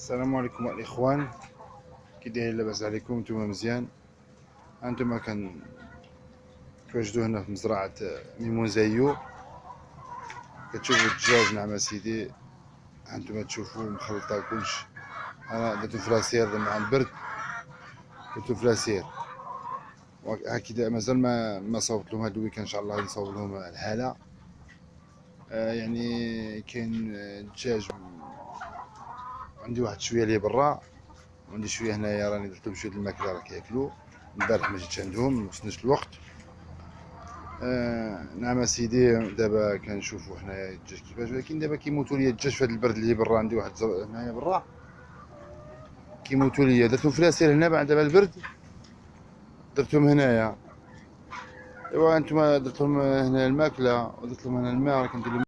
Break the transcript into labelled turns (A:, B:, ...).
A: السلام عليكم الاخوان، كي دايرين؟ لاباس عليكم؟ نتوما مزيان؟ هانتوما كنتواجدوا هنا في مزرعه ميمون زايو. كتشوفوا الدجاج، نعم اسيدي. هانتوما تشوفوا مخلطه كلشي. انا درتو فلاسير مع البرد، درتو فلاسير هكذا. مازال ما صوبت لهم. هاد الويكاند ان شاء الله نصوب لهم الحاله. يعني كاين الدجاج عندي واحد شويه ليه برا، وعندي شويه هنايا راني درت لهم شويه الماكله راه كياكلوا. البارح ما جيتش عندهم، موصلنيش الوقت. نعم اسيدي. دابا كنشوفوا حنايا الدجاج كيفاش، ولكن دابا كيموتوا ليا الدجاج في هذا البرد اللي برا. عندي واحد هنايا برا كيموتوا ليا. درتهم فلاسير هنا بعد دابا البرد، درتهم هنايا. ايوا انتما درت لهم هنا الماكله ودرت لهم هنا الماء، راه كندير